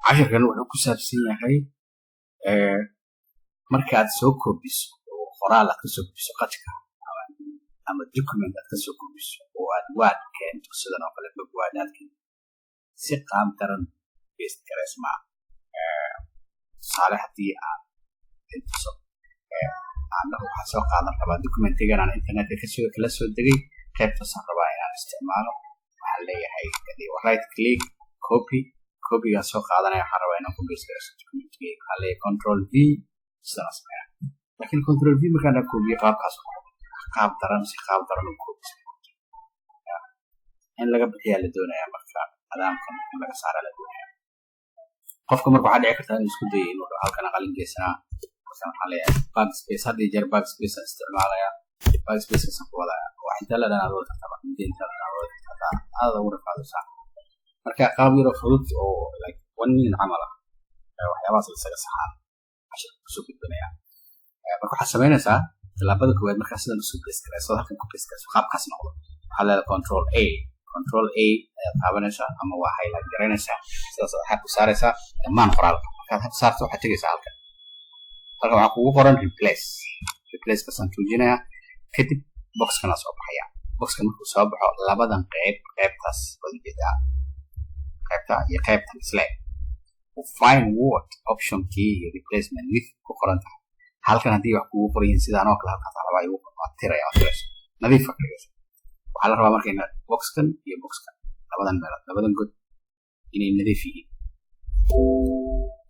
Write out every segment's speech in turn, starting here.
casharkan wuxuu ku saabsan yahay markaad soo koobiso oo qoraal aad ka soo koobiso qadka ama document aad ka soo koobiso oo aad Word keento sidan oo kale Word aad keento si qaab daran paste gareysma tusaale haddii aad intuso waxaan soo qaadan rabaa documentigan aan internetka kala soo degay qaybtaasaan rabaa inaan isticmaalo waxaan leeyahay right click copyga soo qaadanaya waxaan rabaa inaan ku paste gareeyo documentiga waxaan leeyahay control V sidaas laakiin control V markaan aan koobiyo qaabkaas qaab daran u koobiyo in laga bixiyaa la doonayaa marka nidaamkan in laga saara la doonayaa qofka marka waxaa dhici karta inuu isku dayo inuu halkan qalin geysanaa waxaan leeyahay backspace haddii jeer backspace aan isticmaalaya backspace ka wadaya wax inta la dhanaa loo tartaba inta aada ugu rafaadaysaa marka qaab yar oo fudud oo like 1 minute camal ah waxyaabahaas isaga saxaan cashir kusoo gudbinaya marka waxaad samaynaysaa talaabada koowaad markaa sidan usoo paste garayso halkan ku paste garayso qaabkaas noqdo waxaa leedahay control A ayaad taabanaysaa ama waa highlight garaynaysaa sidaas waxaad ku saaraysaa dhammaan qoraalka markaad had saarto waxaad tegaysaa halkan waxaa kugu qoran replace kasaan tuujinayaa kadib boxkana soo baxaya boxka markuu soo baxo labadan qaybtaas wadajeedaa qaybta iyo qaybtan isle find word optionkii iyo replacement with ku qoran tahay halkan haddii wax kugu qorayin sidaan oo kale halkaas rabaa igu tiraya nadiif ka dhigayso waxaa la rabaa marka inaad boxkan iyo boxkan labadan god inay nadiif yihiin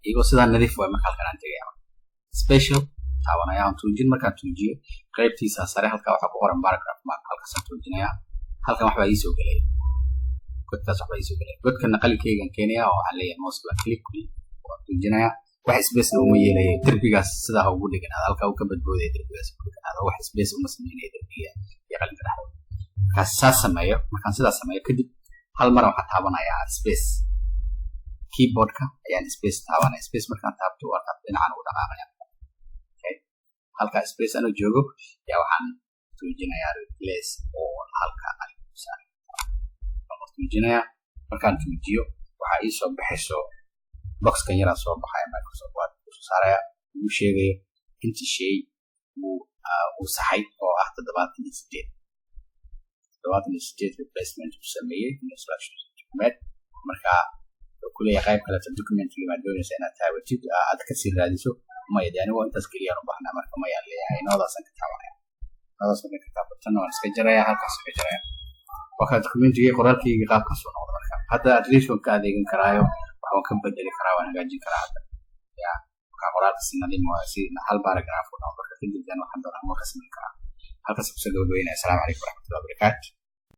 iyagoo sidaan nadiif waa marka halkan aan tegaya special taabanaya aan tuujin markaan tuujiyo qaybtiisa sare halka waxaa ku qoran paragraph mark halkaasaan tuujinaya halkan waxbaa iisoo gelaya godkaas waxbaa iisoo gelaya godkana qalikeygan keenaya oo waxaan leeyahay mouse baa click waan tuujinaya wax space uma yeelaya derbigaas sidaa ugu dhiganaada halka uu ka badboodaya derbigaas wax space uma sameynaya derbiga iyo qalinka dhexdooda markaas saas sameeyo markaan sidaas sameeyo kadib hal mar waxaan taabanayaa space keyboardka ayaan space taabanaya space markaan taabto warqad dhinacan ugu dhaqaaqaya halka space aanu joogo yaa waxaan tuujinayaa replace oo halka aan tuujinayaa markaan tuujiyo waxaa ii soo baxayso boxkan yaraa soo baxaya Microsoft Word kusoo saaraya uu sheegayo inta shay uu saxay oo ah 78 replacement uu sameeyey instructions document marka kuleeyahay qayb kale documentiga ma doonaysa inaad taabatid aad ka sii raadiso maya yani waa intaas kaliya u baahnaa marka maya leeyahay noodaasan ka taabanaya noodaasan ka taabatana waan iska jaraya halkaas ka jaraya waxa documentiga qoraalkayga qaabkaas oo noqdo marka hadda adreession ka adeegan karaayo waxaan ka bedeli karaa waan hagaajin karaa hadda ya waxa qoraalka sinadii si hal paragraph oo noqdo kadib dan waxaan doonaa ma ka sameyn karaa halkaas ku soo dhaweynaa. Assalaamu calaykum waraxmatullaahi wabarakaatuh.